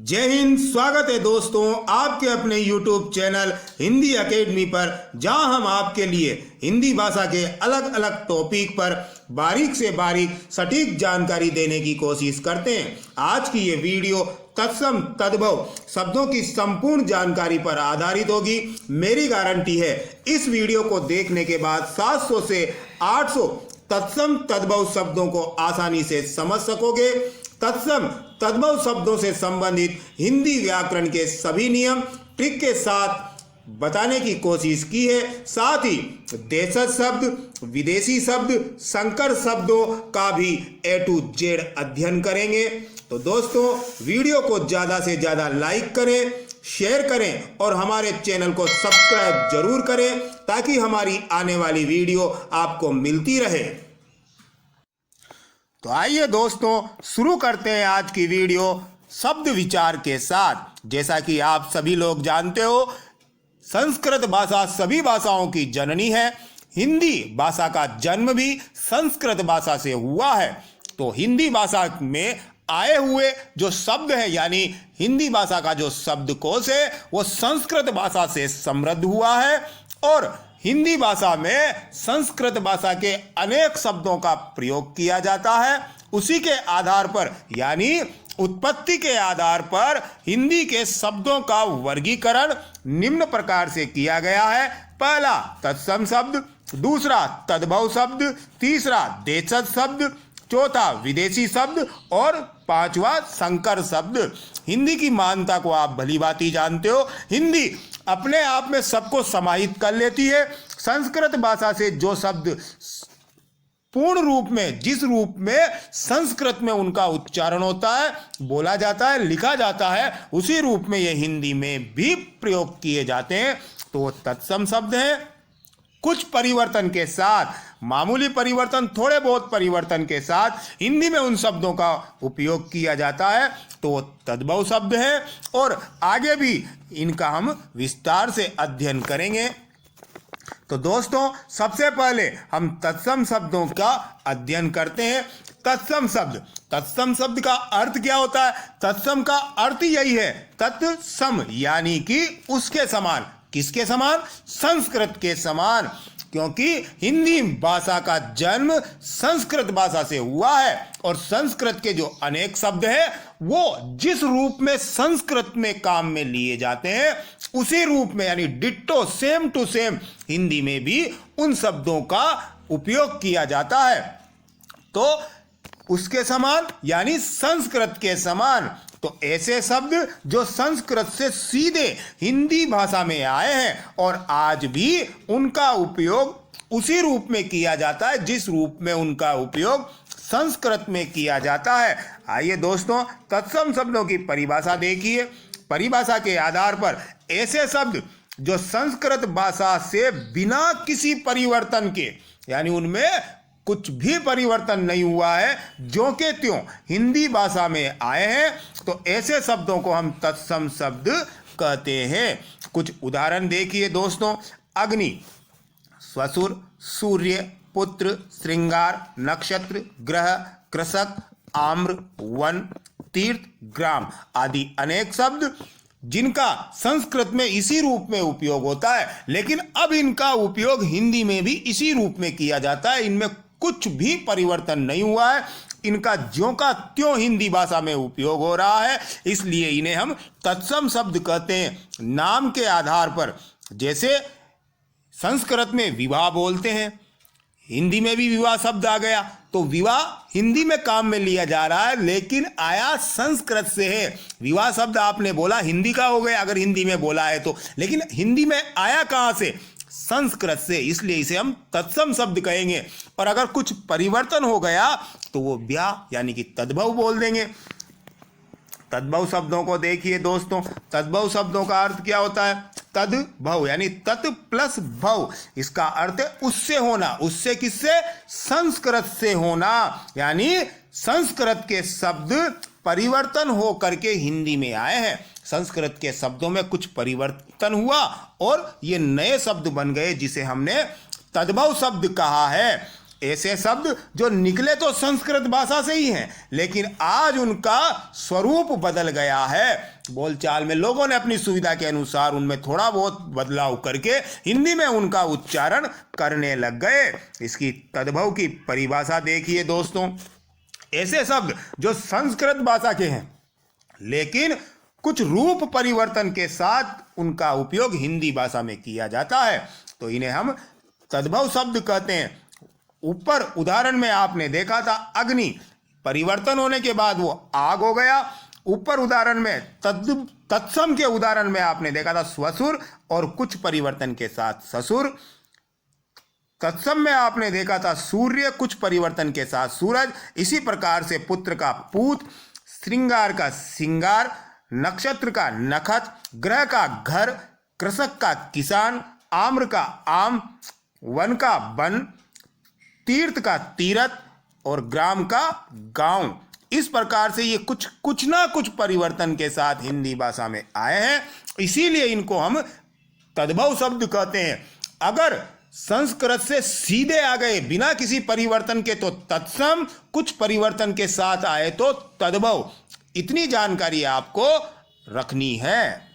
जय हिंद। स्वागत है दोस्तों आपके अपने YouTube चैनल हिंदी एकेडमी पर, जहां हम आपके लिए हिंदी भाषा के अलग अलग टॉपिक पर बारीक से बारीक सटीक जानकारी देने की कोशिश करते हैं। आज की ये वीडियो तत्सम तद्भव शब्दों की संपूर्ण जानकारी पर आधारित होगी। मेरी गारंटी है इस वीडियो को देखने के बाद 700 से 800 तत्सम तद्भव शब्दों को आसानी से समझ सकोगे। तत्सम तद्भव शब्दों से संबंधित हिंदी व्याकरण के सभी नियम ट्रिक के साथ बताने की कोशिश की है। साथ ही देशज शब्द, विदेशी शब्द, संकर शब्दों का भी A to Z अध्ययन करेंगे। तो दोस्तों वीडियो को ज़्यादा से ज़्यादा लाइक करें, शेयर करें और हमारे चैनल को सब्सक्राइब जरूर करें ताकि हमारी आने वाली वीडियो आपको मिलती रहे। तो आइए दोस्तों शुरू करते हैं आज की वीडियो शब्द विचार के साथ। जैसा कि आप सभी लोग जानते हो, संस्कृत भाषा सभी भाषाओं की जननी है। हिंदी भाषा का जन्म भी संस्कृत भाषा से हुआ है। तो हिंदी भाषा में आए हुए जो शब्द है, यानी हिंदी भाषा का जो शब्दकोश है, वो संस्कृत भाषा से समृद्ध हुआ है। और हिंदी भाषा में संस्कृत भाषा के अनेक शब्दों का प्रयोग किया जाता है। उसी के आधार पर, यानी उत्पत्ति के आधार पर हिंदी के शब्दों का वर्गीकरण निम्न प्रकार से किया गया है। पहला तत्सम शब्द, दूसरा तद्भव शब्द, तीसरा देशज शब्द, चौथा विदेशी शब्द और पांचवा संकर शब्द। हिंदी की महानता को आप भली भांति जानते हो। हिंदी अपने आप में सबको समाहित कर लेती है। संस्कृत भाषा से जो शब्द पूर्ण रूप में, जिस रूप में संस्कृत में उनका उच्चारण होता है, बोला जाता है, लिखा जाता है, उसी रूप में ये हिंदी में भी प्रयोग किए जाते हैं। तो तत्सम शब्द हैं। कुछ परिवर्तन के साथ, मामूली परिवर्तन, थोड़े बहुत परिवर्तन के साथ हिंदी में उन शब्दों का उपयोग किया जाता है। तो तद्भव शब्द है और आगे भी इनका हम विस्तार से अध्ययन करेंगे। तो दोस्तों सबसे पहले हम तत्सम शब्दों का अध्ययन करते हैं। तत्सम शब्द, तत्सम शब्द का अर्थ क्या होता है? तत्सम का अर्थ यही है, तत्सम यानी कि उसके समान। किसके समान? संस्कृत के समान। क्योंकि हिंदी भाषा का जन्म संस्कृत भाषा से हुआ है और संस्कृत के जो अनेक शब्द हैं वो जिस रूप में संस्कृत में काम में लिए जाते हैं, उसी रूप में, यानी ditto, same to same Hindi में भी उन शब्दों का उपयोग किया जाता है। तो उसके समान यानी संस्कृत के समान। तो ऐसे शब्द जो संस्कृत से सीधे हिंदी भाषा में आए हैं और आज भी उनका उपयोग उसी रूप में किया जाता है जिस रूप में उनका उपयोग संस्कृत में किया जाता है। आइए दोस्तों तत्सम शब्दों की परिभाषा देखिए। परिभाषा के आधार पर ऐसे शब्द जो संस्कृत भाषा से बिना किसी परिवर्तन के, यानी उनमें कुछ भी परिवर्तन नहीं हुआ है, जो के त्यों हिंदी भाषा में आए हैं, तो ऐसे शब्दों को हम तत्सम शब्द कहते हैं। कुछ उदाहरण देखिए दोस्तों। अग्नि, श्वशुर, सूर्य, पुत्र, श्रृंगार, नक्षत्र, ग्रह, कृषक, आम्र, वन, तीर्थ, ग्राम आदि अनेक शब्द जिनका संस्कृत में इसी रूप में उपयोग होता है, लेकिन अब इनका उपयोग हिंदी में भी इसी रूप में किया जाता है। इनमें कुछ भी परिवर्तन नहीं हुआ है, इनका ज्यों का त्यों हिंदी भाषा में उपयोग हो रहा है, इसलिए इन्हें हम तत्सम शब्द कहते हैं। नाम के आधार पर, जैसे संस्कृत में विवाह बोलते हैं, हिंदी में भी विवाह शब्द आ गया, तो विवाह हिंदी में काम में लिया जा रहा है लेकिन आया संस्कृत से है। विवाह शब्द आपने बोला हिंदी का हो गया अगर हिंदी में बोला है तो, लेकिन हिंदी में आया कहां से? संस्कृत से, इसलिए इसे हम तत्सम शब्द कहेंगे। और अगर कुछ परिवर्तन हो गया तो वो व्याह यानी कि तद्भव बोल देंगे। तद्भव शब्दों को देखिए दोस्तों। तद्भव शब्दों का अर्थ क्या होता है? तद्भव यानी तत् प्लस भव, इसका अर्थ है उससे होना। उससे किससे? संस्कृत से होना, यानी संस्कृत के शब्द परिवर्तन हो करके हिंदी में आए हैं। संस्कृत के शब्दों में कुछ परिवर्तन हुआ और ये नए शब्द बन गए जिसे हमने तद्भव शब्द कहा है। ऐसे शब्द जो निकले तो संस्कृत भाषा से ही हैं, लेकिन आज उनका स्वरूप बदल गया है। बोलचाल में लोगों ने अपनी सुविधा के अनुसार उनमें थोड़ा बहुत बदलाव करके हिंदी में उनका उच्चारण करने लग गए। इसकी तद्भव की परिभाषा देखिए दोस्तों। ऐसे शब्द जो संस्कृत भाषा के हैं लेकिन कुछ रूप परिवर्तन के साथ उनका उपयोग हिंदी भाषा में किया जाता है, तो इन्हें हम तद्भव शब्द कहते हैं। ऊपर उदाहरण में आपने देखा था अग्नि, परिवर्तन होने के बाद वो आग हो गया। ऊपर उदाहरण में तत्सम के उदाहरण में आपने देखा था स्वसुर और कुछ परिवर्तन के साथ ससुर। तत्सम में आपने देखा था सूर्य, कुछ परिवर्तन के साथ सूरज। इसी प्रकार से पुत्र का पूत, श्रृंगार का सिंगार, नक्षत्र का नखत, ग्रह का घर, कृषक का किसान, आम्र का आम, वन का वन, तीर्थ का तीरथ और ग्राम का गांव। इस प्रकार से ये कुछ ना कुछ परिवर्तन के साथ हिंदी भाषा में आए हैं, इसीलिए इनको हम तद्भव शब्द कहते हैं। अगर संस्कृत से सीधे आ गए बिना किसी परिवर्तन के तो तत्सम, कुछ परिवर्तन के साथ आए तो तद्भव। इतनी जानकारी आपको रखनी है।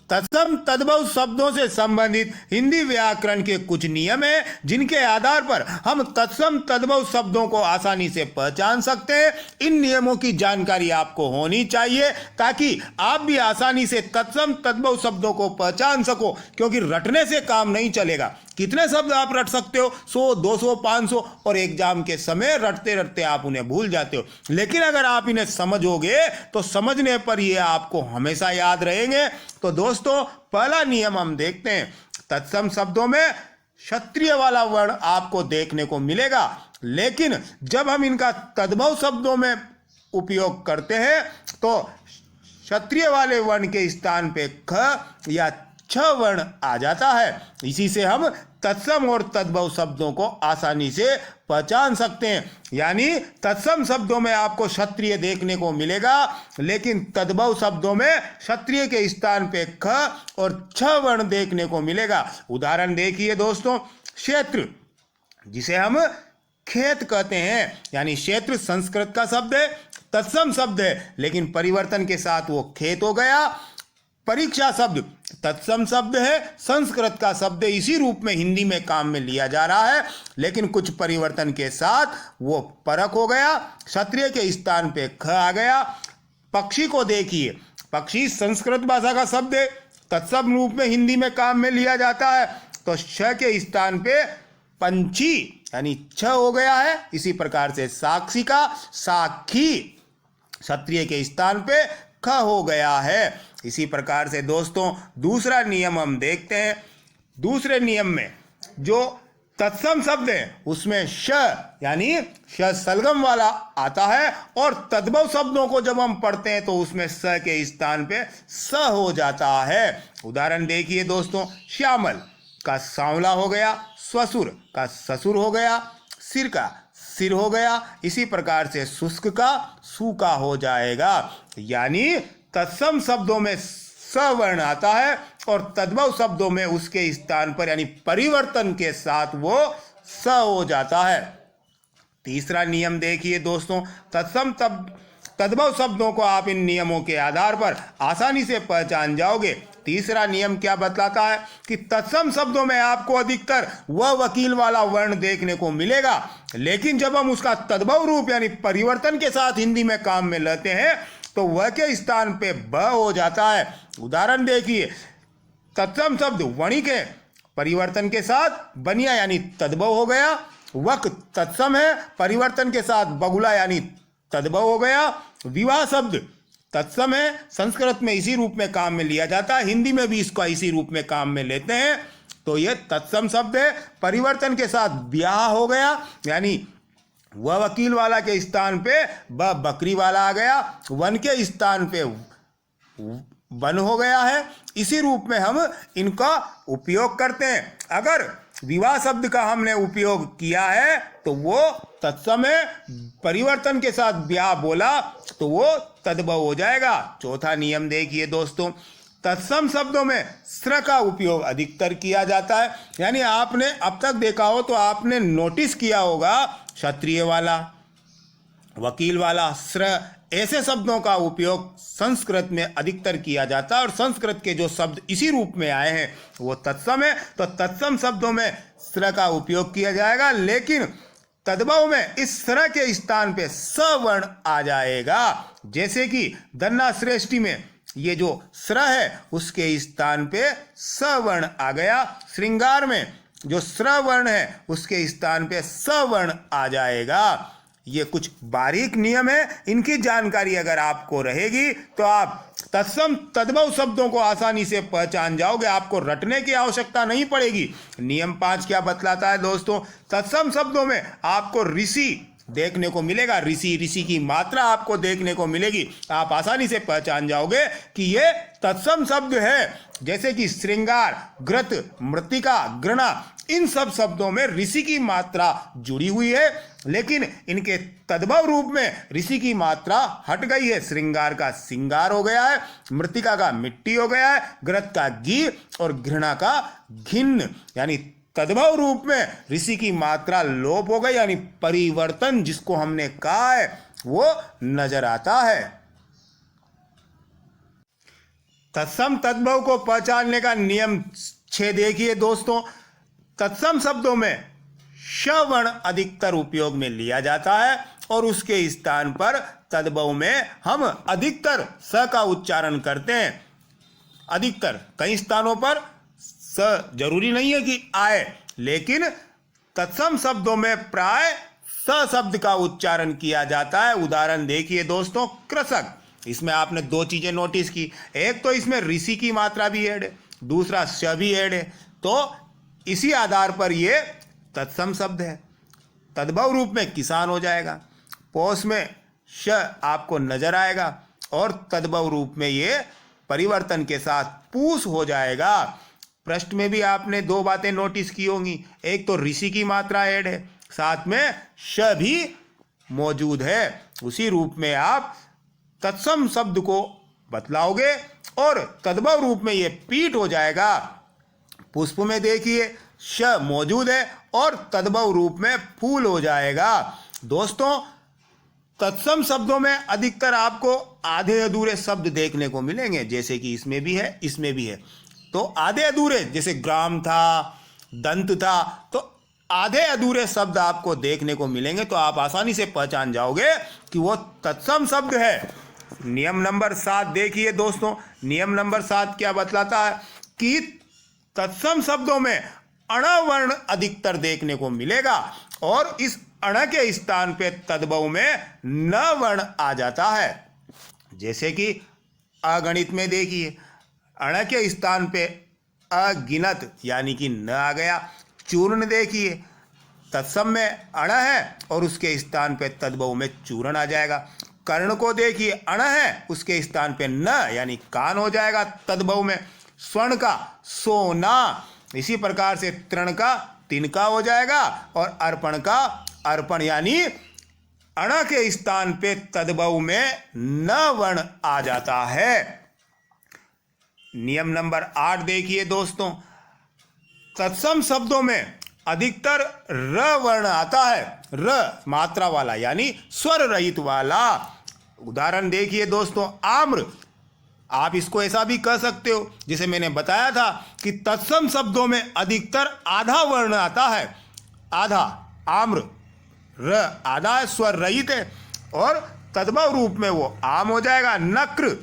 तत्सम तद्भव शब्दों से संबंधित हिंदी व्याकरण के कुछ नियम हैं जिनके आधार पर हम तत्सम तद्भव शब्दों को आसानी से पहचान सकते हैं। इन नियमों की जानकारी आपको होनी चाहिए ताकि आप भी आसानी से तत्सम तद्भव शब्दों को पहचान सको, क्योंकि रटने से काम नहीं चलेगा। कितने शब्द आप रट सकते हो? 100, 200, 500, और एग्जाम के समय रटते रटते आप उन्हें भूल जाते हो। लेकिन अगर आप इन्हें समझोगे तो समझने पर ये आपको हमेशा याद रहेंगे। तो दोस्तों, पहला नियम हम देखते हैं। तत्सम शब्दों में क्षत्रिय वाला वर्ण आपको देखने को मिलेगा, लेकिन जब हम इनका तद्भव शब्दों में उपयोग करते हैं तो क्षत्रिय वाले वर्ण के स्थान पे ख या छ वर्ण आ जाता है। इसी से हम तत्सम और तद्भव शब्दों को आसानी से पहचान सकते हैं। यानी तत्सम शब्दों में आपको क्षत्रिय देखने को मिलेगा, लेकिन तद्भव शब्दों में क्षत्रिय के स्थान पे ख और छ वर्ण देखने को मिलेगा। उदाहरण देखिए दोस्तों, क्षेत्र जिसे हम खेत कहते हैं, यानी क्षेत्र संस्कृत का शब्द है, तत्सम शब्द है, लेकिन परिवर्तन के साथ वो खेत हो गया। परीक्षा शब्द तत्सम शब्द है, संस्कृत का शब्द, इसी रूप में हिंदी में काम में लिया जा रहा है, लेकिन कुछ परिवर्तन के साथ वो परख हो गया। क्षत्रिय के स्थान पे ख आ गया। पक्षी को देखिए, पक्षी संस्कृत भाषा का शब्द है, तत्सम रूप में हिंदी में काम में लिया जाता है, तो श के स्थान पे पंछी यानी छ हो गया है। इसी प्रकार से साक्षी का साक्षी क्षत्रिय के स्थान पे ख हो गया है। इसी प्रकार से दोस्तों, दूसरा नियम हम देखते हैं। दूसरे नियम में जो तत्सम शब्द है उसमें श यानी श सलगम वाला आता है, और तद्भव शब्दों को जब हम पढ़ते हैं तो उसमें स के स्थान पे स हो जाता है। उदाहरण देखिए दोस्तों, श्यामल का सांवला हो गया, स्वसुर का ससुर हो गया, सिर का सिर हो गया। इसी प्रकार से शुष्क का सूखा हो जाएगा। यानी तत्सम शब्दों में स वर्ण आता है और तद्भव शब्दों में उसके स्थान पर यानी परिवर्तन के साथ वो स हो जाता है। तीसरा नियम देखिए दोस्तों, तद्भव शब्दों को आप इन नियमों के आधार पर आसानी से पहचान जाओगे। तीसरा नियम क्या बतलाता है कि तत्सम शब्दों में आपको अधिकतर वह वकील वाला वर्ण देखने को मिलेगा, लेकिन जब हम उसका तद्भव रूप यानी परिवर्तन के साथ हिंदी में काम में लेते हैं तो वह के स्थान पे ब हो जाता है। उदाहरण देखिए, तत्सम शब्द वणिक है, परिवर्तन के साथ बनिया यानी तद्भव हो गया। वक तत्सम है, परिवर्तन के साथ बगुला यानी तद्भव हो गया। विवाह शब्द तत्सम है, संस्कृत में इसी रूप में काम में लिया जाता है, हिंदी में भी इसका इसी रूप में काम में लेते हैं, तो यह तत्सम शब्द है। परिवर्तन के साथ ब्याह हो गया, यानी वह वकील वाला के स्थान पे ब बकरी वाला आ गया, वन के स्थान पे वन हो गया है। इसी रूप में हम इनका उपयोग करते हैं। अगर विवाह शब्द का हमने उपयोग किया है तो वो तत्सम है, परिवर्तन के साथ ब्याह बोला तो वो तद्भव हो जाएगा। चौथा नियम देखिए दोस्तों, तत्सम शब्दों में स्र का उपयोग अधिकतर किया जाता है। यानी आपने अब तक देखा हो तो आपने नोटिस किया होगा क्षत्रिय वाला, वकील वाला, स्र, ऐसे शब्दों का उपयोग संस्कृत में अधिकतर किया जाता है और संस्कृत के जो शब्द इसी रूप में आए हैं वो तत्सम है। तो तत्सम शब्दों में स्र का उपयोग किया जाएगा, लेकिन तद्भव में इस स्र के स्थान पे सवर्ण आ जाएगा। जैसे कि दन्ना श्रेष्ठी में ये जो स्र है उसके स्थान पे सवर्ण आ गया, श्रृंगार में जो स्र वर्ण है उसके स्थान पे सवर्ण आ जाएगा। ये कुछ बारीक नियम है, इनकी जानकारी अगर आपको रहेगी तो आप तत्सम तद्भव शब्दों को आसानी से पहचान जाओगे, आपको रटने की आवश्यकता नहीं पड़ेगी। नियम 5 क्या बतलाता है दोस्तों? तत्सम शब्दों में आपको ऋषि देखने को मिलेगा, ऋषि की मात्रा आपको देखने को मिलेगी। आप आसानी से पहचान जाओगे कि ये तत्सम शब्द है। जैसे कि श्रृंगार, घृत, मृत्तिका, घृणा, इन सब शब्दों में ऋषि की मात्रा जुड़ी हुई है, लेकिन इनके तद्भव रूप में ऋषि की मात्रा हट गई है। श्रृंगार का सिंगार हो गया है, मृत्तिका का मिट्टी हो गया है, घृत का घी और घृणा का घिन्न। यानी तद्भव रूप में ऋषि की मात्रा लोप हो गई, यानी परिवर्तन जिसको हमने कहा है वो नजर आता है। तत्सम तद्भव को पहचानने का नियम 6 देखिए दोस्तों। तत्सम शब्दों में श वर्ण अधिकतर उपयोग में लिया जाता है और उसके स्थान पर तद्भव में हम अधिकतर स का उच्चारण करते हैं। अधिकतर, कई स्थानों पर स जरूरी नहीं है कि आए, लेकिन तत्सम शब्दों में प्राय स शब्द का उच्चारण किया जाता है। उदाहरण देखिए दोस्तों, कृषक, इसमें आपने 2 चीजें नोटिस की। एक तो इसमें ऋषि की मात्रा भी ऐड है, दूसरा श भी ऐड है, तो इसी आधार पर ये तत्सम शब्द है। तद्भव रूप में किसान हो जाएगा, पोष में श आपको नजर आएगा और तद्भव रूप में ये परिवर्तन के साथ पूस हो जाएगा। पृष्ठ में भी आपने 2 बातें नोटिस की होंगी। एक तो ऋषि की मात्रा ऐड है, साथ में श भी मौजूद है। उसी रूप में आप तत्सम शब्द को बतलाओगे और तद्भव रूप में ये पीठ हो जाएगा। पुष्प में देखिए श मौजूद है और तद्भव रूप में फूल हो जाएगा। दोस्तों, तत्सम शब्दों में अधिकतर आपको आधे अधूरे शब्द देखने को मिलेंगे, जैसे कि इसमें भी है, इसमें भी है। तो आधे अधूरे, जैसे ग्राम था, दंत था, तो आधे अधूरे शब्द आपको देखने को मिलेंगे, तो आप आसानी से पहचान जाओगे कि वो तत्सम शब्द है। नियम नंबर 7 देखिए दोस्तों। नियम नंबर 7 क्या बतलाता है कि तत्सम शब्दों में अण वर्ण अधिकतर देखने को मिलेगा और इस अण के स्थान पे तद्भव में न वर्ण आ जाता है। जैसे कि अगणित में देखिए, अण के स्थान पे अगिनत यानी कि न आ गया। चूर्ण देखिए, तत्सम में अण है और उसके स्थान पे तद्भव में चूर्ण आ जाएगा। कर्ण को देखिए, अण है, उसके स्थान पे न यानी कान हो जाएगा तद्भव में। स्वर्ण का सोना, इसी प्रकार से तृण का तिनका हो जाएगा और अर्पण का अर्पण, यानी अण के स्थान पे तद्भव में न वर्ण आ जाता है। नियम नंबर 8 देखिए दोस्तों। तत्सम शब्दों में अधिकतर र वर्ण आता है, र मात्रा वाला यानी स्वर रहित वाला। उदाहरण देखिए दोस्तों, आम्र, आप इसको ऐसा भी कह सकते हो, जिसे मैंने बताया था कि तत्सम शब्दों में अधिकतर आधा वर्ण आता है। आधा, आम्र, र आधा है, स्वर रहित है और तद्भव रूप में वो आम हो जाएगा। नक्र,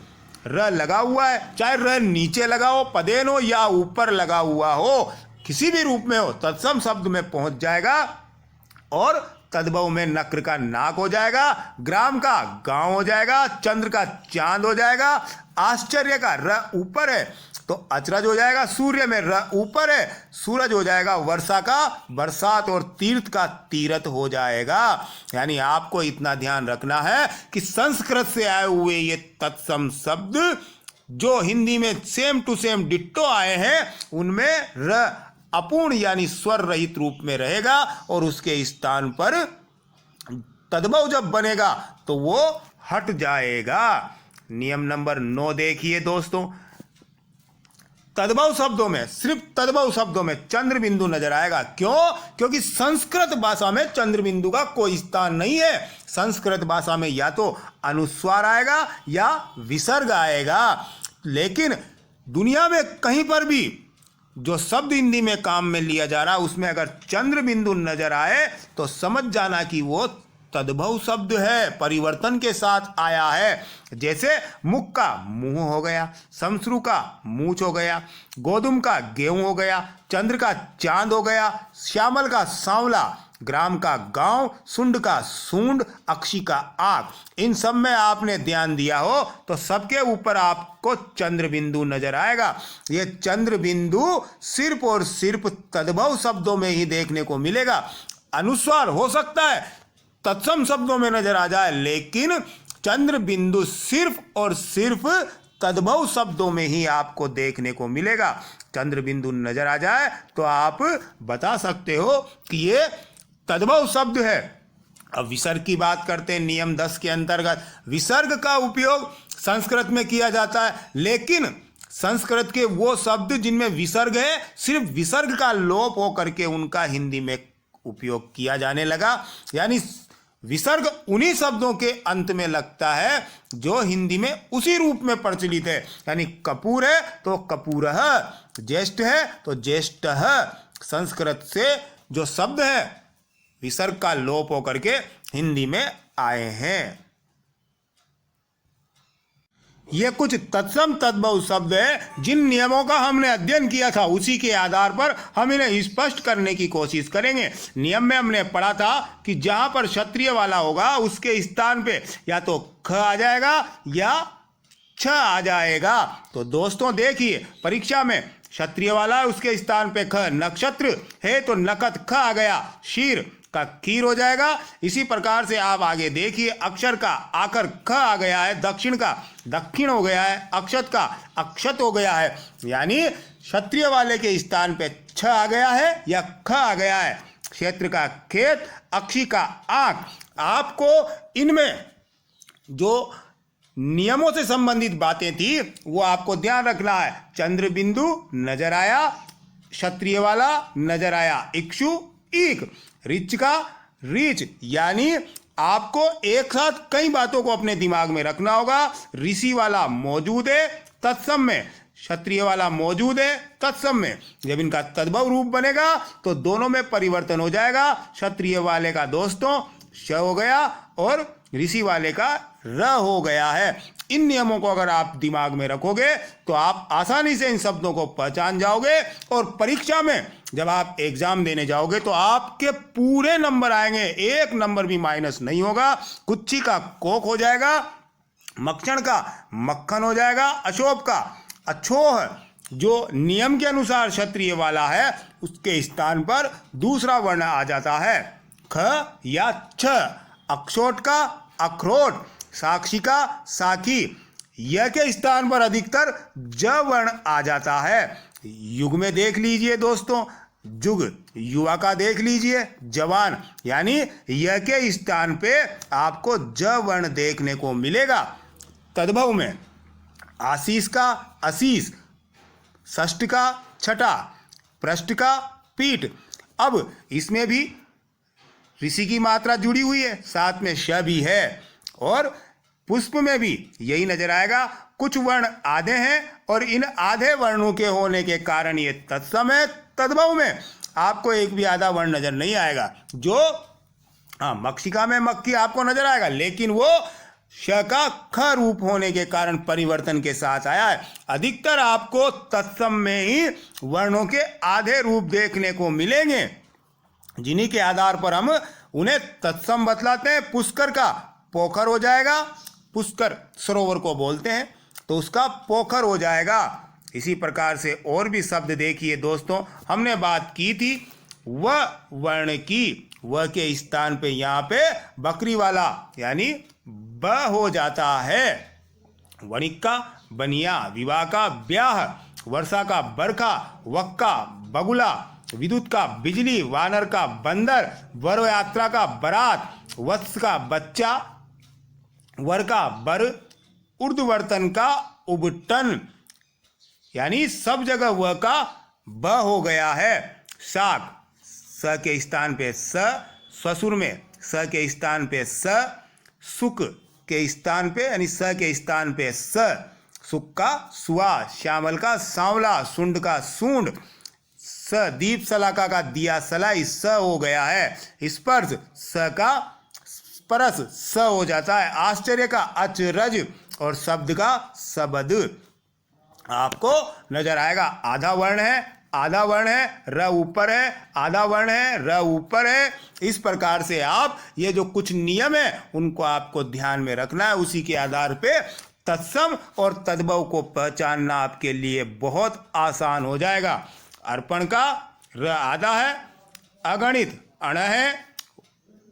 र लगा हुआ है, चाहे र नीचे लगा हो, पदेन हो या ऊपर लगा हुआ हो, किसी भी रूप में हो, तत्सम शब्द में पहुंच जाएगा और तद्भव में नक्र का नाक हो जाएगा। ग्राम का गांव हो जाएगा, चंद्र का चांद हो जाएगा, आश्चर्य का र ऊपर है तो अचरज हो जाएगा, सूर्य में र ऊपर है, सूरज हो जाएगा वर्षा का बरसात और तीर्थ का तीरथ हो जाएगा। यानी आपको इतना ध्यान रखना है कि संस्कृत से आए हुए ये तत्सम शब्द जो हिंदी में सेम टू सेम डिट्टो आए हैं, उनमें र अपूर्ण यानी स्वर रहित रूप में रहेगा और उसके स्थान पर तद्भव जब बनेगा तो वो हट जाएगा। नियम नंबर 9 देखिए दोस्तों। तद्भव शब्दों में, सिर्फ तद्भव शब्दों में चंद्र बिंदु नजर आएगा। क्यों? क्योंकि संस्कृत भाषा में चंद्र बिंदु का कोई स्थान नहीं है। संस्कृत भाषा में या तो अनुस्वार आएगा या विसर्ग आएगा। लेकिन दुनिया में कहीं पर भी जो शब्द हिंदी में काम में लिया जा रहा है उसमें अगर चंद्र बिंदु नजर आए तो समझ जाना कि वो तद्भव शब्द है, परिवर्तन के साथ आया है। जैसे मुख का मुंह हो गया, शमश्रु का मूछ हो गया, गोधुम का गेहूं हो गया, चंद्र का चांद हो गया, श्यामल का सांवला, ग्राम का गांव, सुंड का सूंड, अक्षी का आग। इन सब में आपने ध्यान दिया हो तो सबके ऊपर आपको चंद्र बिंदु नजर आएगा। ये चंद्र बिंदु सिर्फ और सिर्फ तद्भव शब्दों में ही देखने को मिलेगा। अनुस्वार हो सकता है तत्सम शब्दों में नजर आ जाए, लेकिन चंद्र बिंदु सिर्फ और सिर्फ तद्भव शब्दों में ही आपको देखने को मिलेगा। चंद्र बिंदु नजर आ जाए तो आप बता सकते हो कि ये तद्भव शब्द है। अब विसर्ग की बात करते हैं। नियम 10 के अंतर्गत विसर्ग का उपयोग संस्कृत में किया जाता है, लेकिन संस्कृत के वो शब्द जिनमें विसर्ग है, सिर्फ विसर्ग का लोप होकर के उनका हिंदी में उपयोग किया जाने लगा। यानी विसर्ग उन्हीं शब्दों के अंत में लगता है जो हिंदी में उसी रूप में प्रचलित है। यानी कपूर है तो कपूरः, ज्येष्ठ है तो ज्येष्ठः। संस्कृत से जो शब्द है विसर्ग का लोप होकर के हिंदी में आए हैं। ये कुछ तत्सम तद्भव शब्द है जिन नियमों का हमने अध्ययन किया था, उसी के आधार पर हम इन्हें स्पष्ट करने की कोशिश करेंगे। नियम में हमने पढ़ा था कि जहां पर क्षत्रिय वाला होगा उसके स्थान पे या तो ख आ जाएगा या छ आ जाएगा। तो दोस्तों देखिए, परीक्षा में क्षत्रिय वाला उसके स्थान पे ख, नक्षत्र है तो नकत ख आ गया, शीर का कीर हो जाएगा। इसी प्रकार से आप आगे देखिए, अक्षर का आकर ख आ गया है, दक्षिण का दक्षिण हो गया है, अक्षत का अक्षत हो गया है। यानी क्षत्रिय वाले के स्थान पे छ आ गया है या ख आ गया है। क्षेत्र का खेत, अक्षी का आंख। आपको इनमें जो नियमों से संबंधित बातें थी वो आपको ध्यान रखना है। चंद्र बिंदु नजर आया, क्षत्रिय वाला नजर आया, इक्षु ईक, ऋच का रीच। यानी आपको एक साथ कई बातों को अपने दिमाग में रखना होगा। ऋषि वाला मौजूद है तत्सम में, क्षत्रिय वाला मौजूद है तत्सम में। जब इनका तद्भव रूप बनेगा तो दोनों में परिवर्तन हो जाएगा। क्षत्रिय वाले का दोस्तों श हो गया और ऋषि वाले का र हो गया है। इन नियमों को अगर आप दिमाग में रखोगे तो आप आसानी से इन शब्दों को पहचान जाओगे और परीक्षा में जब आप एग्जाम देने जाओगे तो आपके पूरे नंबर आएंगे, एक नंबर भी माइनस नहीं होगा। कुच्ची का कोक हो जाएगा, मक्खन का मक्खन हो जाएगा, अशोभ का अछोह। जो नियम के अनुसार क्षत्रिय वाला है उसके स्थान पर दूसरा वर्ण आ जाता है, ख या छ। अक्षोट का अखरोट, साक्षी का साखी। यह के स्थान पर अधिकतर ज वर्ण आ जाता है। युग में देख लीजिए दोस्तों, जुग, युवा का देख लीजिए जवान। यानी यह के स्थान पे आपको ज वर्ण देखने को मिलेगा। तद्भव में आशीष का अशीष, षष्ठ का छठा, पृष्ठ का पीठ। अब इसमें भी ऋषि की मात्रा जुड़ी हुई है, साथ में श भी है। और पुष्प में भी यही नजर आएगा। कुछ वर्ण आधे हैं और इन आधे वर्णों के होने के कारण ये तत्सम है। तद्भव में आपको एक भी आधा वर्ण नजर नहीं आएगा। जो मक्षिका में मक्खी आपको नजर आएगा, लेकिन वो श का ख रूप होने के कारण परिवर्तन के साथ आया है। अधिकतर आपको तत्सम में ही वर्णों के आधे रूप देखने को मिलेंगे, जिन्हीं के आधार पर हम उन्हें तत्सम बतलाते हैं। पुष्कर का पोखर हो जाएगा, पुष्कर सरोवर को बोलते हैं तो उसका पोखर हो जाएगा। इसी प्रकार से और भी शब्द देखिए दोस्तों, हमने बात की थी व वर्ण की, व के स्थान पे यहाँ पे बकरी वाला यानी ब हो जाता है। वणिक का बनिया, विवाह का ब्याह, वर्षा का बरखा, वक का बगुला, विद्युत का बिजली, वानर का बंदर, वर यात्रा का बरात, वत्स का बच्चा, वर का बर, उर्ध्ववर्तन का उबटन, यानी सब वह वह का ब हो गया है। शाक, स के स्थान पे स, ससुर में स के स्थान पे स, सुक के स्थान पे यानी स के स्थान पे स, सुक का सुआ, श्यामल का सांवला, सुंड का सूंड, स दीप सलाका का दिया सलाई स हो गया है। स्पर्श, स का स्पर्श स हो जाता है। आश्चर्य का अचरज और शब्द का शब्द आपको नजर आएगा। आधा वर्ण है, आधा वर्ण है, र ऊपर है, आधा वर्ण है, र ऊपर है। इस प्रकार से आप ये जो कुछ नियम है उनको आपको ध्यान में रखना है। उसी के आधार पे तत्सम और तद्भव को पहचानना आपके लिए बहुत आसान हो जाएगा। अर्पण का र आधा है, अगणित अण है,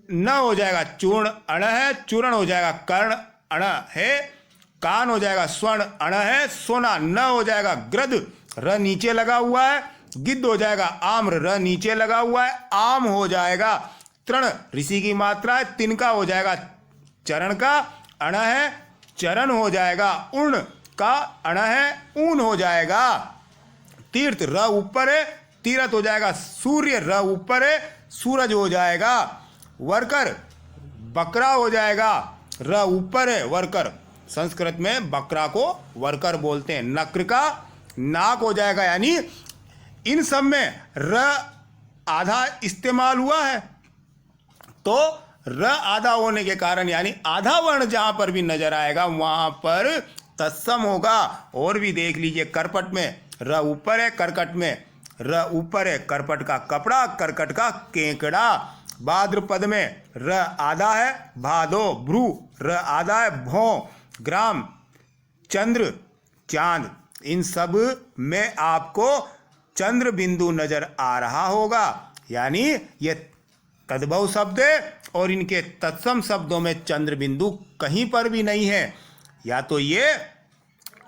न हो जाएगा चूर्ण अण है, चूर्ण हो जाएगा कर्ण अण है, कान हो जाएगा स्वर्ण अण है, सोना न हो जाएगा ग्रद र नीचे लगा हुआ है, गिद्ध हो जाएगा आम्र र नीचे लगा हुआ है, आम हो जाएगा तृण ऋषि की मात्रा है, तिनका हो जाएगा चरण का अण है, चरण हो जाएगा उर्ण का अण है, ऊन हो जाएगा। तीर्थ र ऊपर है, तीरथ हो जाएगा सूर्य र ऊपर है, सूरज हो जाएगा। वर्कर बकरा हो जाएगा, र ऊपर है वर्कर, संस्कृत में बकरा को वर्कर बोलते हैं। नक्र का नाक हो जाएगा, यानी इन सब में र आधा इस्तेमाल हुआ है, तो र आधा होने के कारण यानी आधा वर्ण जहां पर भी नजर आएगा वहां पर तत्सम होगा। और भी देख लीजिए, करपट में र ऊपर है, करकट में र ऊपर है, करपट का कपड़ा, करकट का केकड़ा। भाद्रपद में र आधा है, भादो भ्रू र आधा है, भौं ग्राम, चंद्र चांद। इन सब में आपको चंद्र बिंदु नजर आ रहा होगा, यानी ये तद्भव शब्द है और इनके तत्सम शब्दों में चंद्र बिंदु कहीं पर भी नहीं है। या तो ये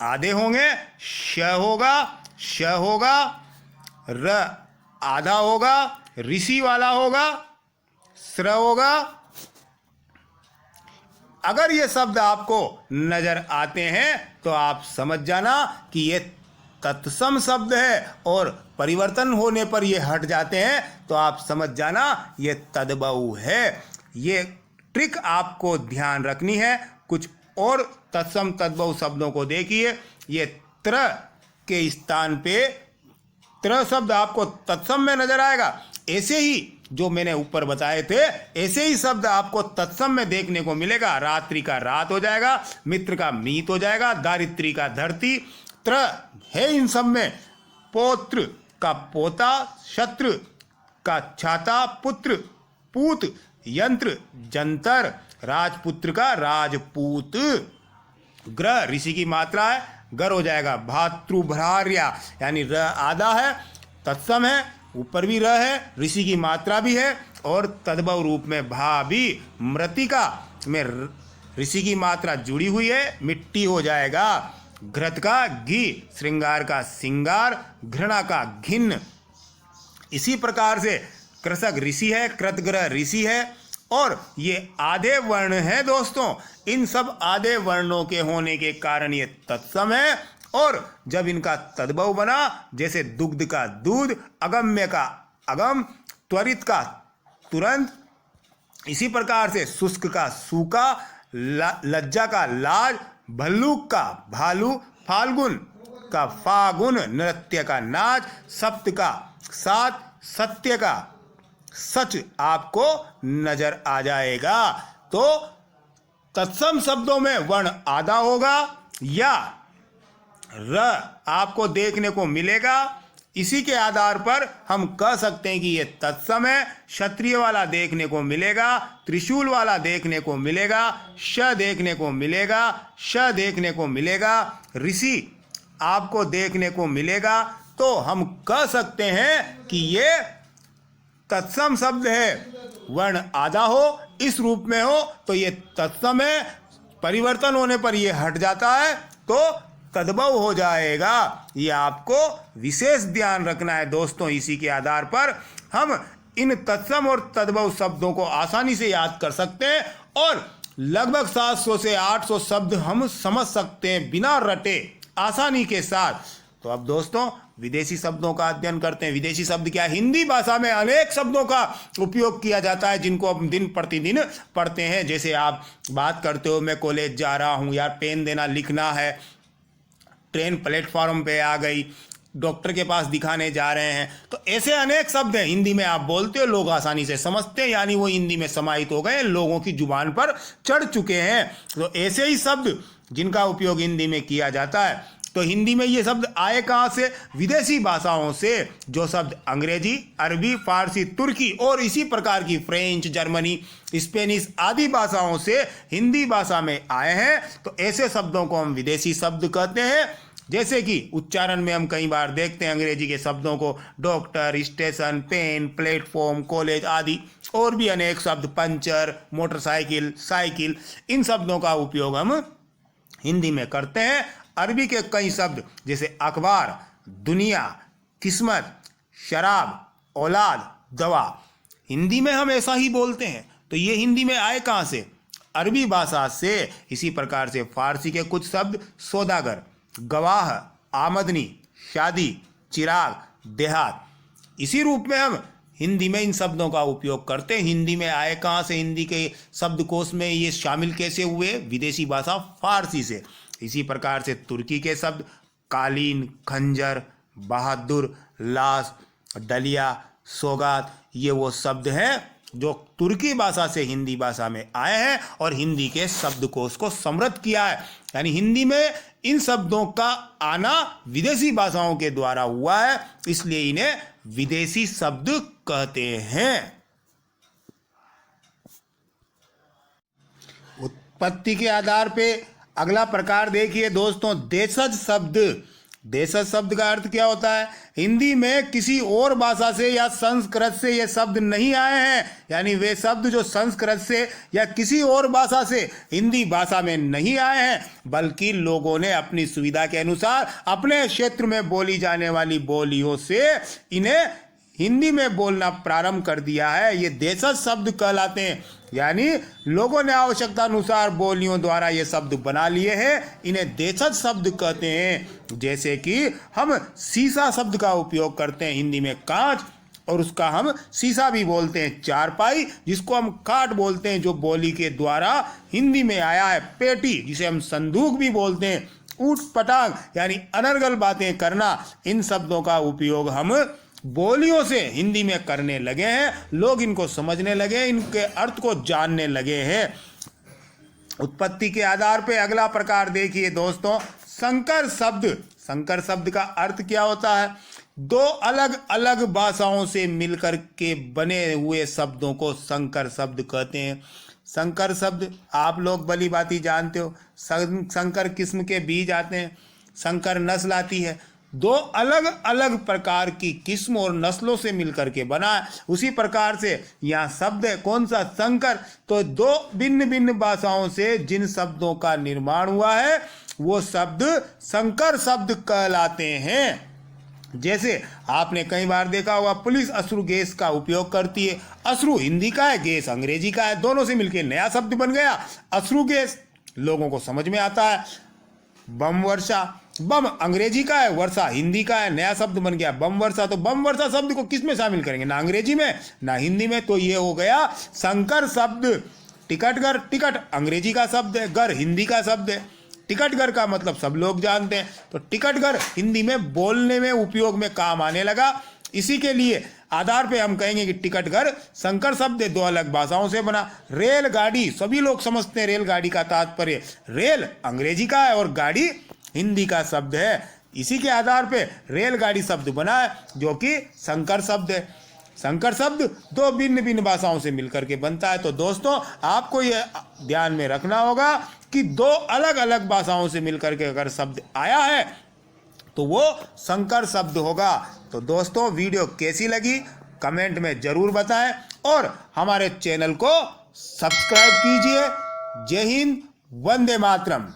आधे होंगे, श होगा, श होगा, र आधा होगा, ऋषि वाला होगा, स्र होगा। अगर ये शब्द आपको नजर आते हैं तो आप समझ जाना कि ये तत्सम शब्द है, और परिवर्तन होने पर ये हट जाते हैं तो आप समझ जाना ये तद्भव है। ये ट्रिक आपको ध्यान रखनी है। कुछ और तत्सम तद्भव शब्दों को देखिए। ये त्र के स्थान पे त्र शब्द आपको तत्सम में नजर आएगा। ऐसे ही जो मैंने ऊपर बताए थे ऐसे ही शब्द आपको तत्सम में देखने को मिलेगा। रात्रि का रात हो जाएगा, मित्र का मीत हो जाएगा, दारित्री का धरती। त्र है इन सब में। पौत्र का पोता, शत्रु का छाता, पुत्र पूत, यंत्र जंतर, राजपुत्र का राजपूत। ग्रह ऋषि की मात्रा है, गर हो जाएगा भातृभ्रार्या, यानी र आधा है, तत्सम है, ऊपर भी र है, ऋषि की मात्रा भी है, और तद्भव रूप में भा भी। मृतिका में ऋषि की मात्रा जुड़ी हुई है, मिट्टी हो जाएगा। घृत का घी, श्रृंगार का सिंगार, घृणा का घिन्न। इसी प्रकार से कृषक ऋषि है, कृतग्रह ऋषि है, और ये आधे वर्ण है दोस्तों। इन सब आधे वर्णों के होने के कारण ये तत्सम है, और जब इनका तद्भव बना, जैसे दुग्ध का दूध, अगम्य का अगम, त्वरित का तुरंत, इसी प्रकार से शुष्क का सूखा, लज्जा का लाज, भल्लूक का भालू, फाल्गुन का फागुन, नृत्य का नाच, सप्त का सात, सत्य का सच आपको नजर आ जाएगा। तो तत्सम शब्दों में वर्ण आधा होगा या र आपको देखने को मिलेगा। इसी के आधार पर हम कह सकते हैं कि ये तत्सम है। क्षत्रिय वाला देखने को मिलेगा, त्रिशूल वाला देखने को मिलेगा, श देखने को मिलेगा, श देखने को मिलेगा, ऋषि आपको देखने को मिलेगा। तो हम कह सकते हैं कि ये तत्सम शब्द है। वर्ण आधा हो, इस रूप में हो तो ये तत्सम है, परिवर्तन होने पर ये हट जाता है तो तद्भव हो जाएगा। ये आपको विशेष ध्यान रखना है दोस्तों। इसी के आधार पर हम इन तत्सम और तद्भव शब्दों को आसानी से याद कर सकते हैं, और लगभग 700 से 800 शब्द हम समझ सकते हैं बिना रटे, आसानी के साथ। तो अब दोस्तों विदेशी शब्दों का अध्ययन करते हैं। विदेशी शब्द क्या है? हिंदी भाषा में अनेक शब्दों का उपयोग किया जाता है जिनको हम दिन प्रतिदिन पढ़ते हैं। जैसे आप बात करते हो मैं कॉलेज जा रहा हूँ, यार पेन देना लिखना है, ट्रेन प्लेटफॉर्म पे आ गई, डॉक्टर के पास दिखाने जा रहे हैं। तो ऐसे अनेक शब्द हैं हिंदी में, आप बोलते हो लोग आसानी से समझते हैं, यानी वो हिंदी में समाहित हो गए, लोगों की जुबान पर चढ़ चुके हैं। तो ऐसे ही शब्द जिनका उपयोग हिंदी में किया जाता है। तो हिंदी में ये शब्द आए कहाँ से? विदेशी भाषाओं से, जो शब्द अंग्रेजी, अरबी, फारसी, तुर्की और इसी प्रकार की फ्रेंच, जर्मनी, स्पेनिश आदि भाषाओं से हिंदी भाषा में आए हैं। तो ऐसे शब्दों को हम विदेशी शब्द कहते हैं। जैसे कि उच्चारण में हम कई बार देखते हैं अंग्रेजी के शब्दों को, doctor, station, pen, platform, college आदि, और भी अनेक शब्द, पंचर, मोटरसाइकिल, साइकिल, इन शब्दों का उपयोग हम हिंदी में करते हैं। अरबी के कई शब्द जैसे अखबार, दुनिया, किस्मत, शराब, औलाद, दवा, हिंदी में हम ऐसा ही बोलते हैं। तो ये हिंदी में आए कहाँ से? अरबी भाषा से। इसी प्रकार से फारसी के कुछ शब्द सौदागर, गवाह, आमदनी, शादी, चिराग, देहात, इसी रूप में हम हिंदी में इन शब्दों का उपयोग करते हैं। हिंदी में आए कहाँ से? हिंदी के शब्दकोश में ये शामिल कैसे हुए? विदेशी भाषा फारसी से। इसी प्रकार से तुर्की के शब्द कालीन, खंजर, बहादुर, लाश, डलिया, सौगात, ये वो शब्द हैं जो तुर्की भाषा से हिंदी भाषा में आए हैं और हिंदी के शब्दकोश को समृद्ध किया है। यानी हिंदी में इन शब्दों का आना विदेशी भाषाओं के द्वारा हुआ है, इसलिए इन्हें विदेशी शब्द कहते हैं। उत्पत्ति के आधार पे अगला प्रकार देखिए दोस्तों, देशज शब्द। देशज शब्द का अर्थ क्या होता है? हिंदी में किसी और भाषा से या संस्कृत से ये शब्द नहीं आए हैं, यानी वे शब्द जो संस्कृत से या किसी और भाषा से हिंदी भाषा में नहीं आए हैं, बल्कि लोगों ने अपनी सुविधा के अनुसार अपने क्षेत्र में बोली जाने वाली बोलियों से इन्हें हिंदी में बोलना प्रारंभ कर दिया है। ये देशज शब्द कहलाते हैं, यानी लोगों ने आवश्यकता अनुसार बोलियों द्वारा ये शब्द बना लिए हैं, इन्हें देशज शब्द कहते हैं। जैसे कि हम शीशा शब्द का उपयोग करते हैं हिंदी में कांच, और उसका हम शीशा भी बोलते हैं। चारपाई, जिसको हम खाट बोलते हैं, जो बोली के द्वारा हिंदी में आया है। पेटी, जिसे हम संदूक भी बोलते हैं। ऊट पटांग, यानी अनर्गल बातें करना, इन शब्दों का उपयोग हम बोलियों से हिंदी में करने लगे हैं। लोग इनको समझने लगे, इनके अर्थ को जानने लगे हैं। उत्पत्ति के आधार पे अगला प्रकार देखिए दोस्तों, संकर शब्द। संकर शब्द का अर्थ क्या होता है? दो अलग अलग भाषाओं से मिलकर के बने हुए शब्दों को संकर शब्द कहते हैं। संकर शब्द आप लोग भली भांति जानते हो, संकर किस्म के बीज आते हैं, संकर नस्ल आती है। दो अलग अलग प्रकार की किस्म और नस्लों से मिलकर के बना है। उसी प्रकार से यहाँ शब्द है कौन सा? संकर। तो दो भिन्न भिन्न भाषाओं से जिन शब्दों का निर्माण हुआ है वो शब्द संकर शब्द कहलाते हैं। जैसे आपने कई बार देखा होगा, पुलिस अश्रु गैस का उपयोग करती है। अश्रु हिंदी का है, गैस अंग्रेजी का है, दोनों से मिलकर नया शब्द बन गया अश्रु गैस, लोगों को समझ में आता है। बम वर्षा, बम अंग्रेजी का है, वर्षा हिंदी का है, नया शब्द बन गया बम वर्षा। तो बम वर्षा शब्द को किस में शामिल करेंगे? ना अंग्रेजी में ना हिंदी में, तो ये हो गया संकर शब्द। टिकटघर, टिकट अंग्रेजी का शब्द है, घर हिंदी का शब्द है। टिकटघर का मतलब सब लोग जानते हैं, तो टिकटघर हिंदी में बोलने में उपयोग में काम आने लगा। इसी के लिए आधार पे हम कहेंगे कि टिकटघर संकर शब्द है, दो अलग भाषाओं से बना। रेलगाड़ी, सभी लोग समझते हैं रेलगाड़ी का तात्पर्य, रेल अंग्रेजी का है और गाड़ी हिंदी का शब्द है। इसी के आधार पे रेलगाड़ी शब्द बना है, जो कि संकर शब्द है। संकर शब्द दो भिन्न भिन्न भाषाओं से मिलकर के बनता है। तो दोस्तों आपको ये ध्यान में रखना होगा कि दो अलग अलग भाषाओं से मिलकर के अगर शब्द आया है तो वो संकर शब्द होगा। तो दोस्तों वीडियो कैसी लगी कमेंट में जरूर बताएं और हमारे चैनल को सब्सक्राइब कीजिए। जय हिंद, वंदे मातरम।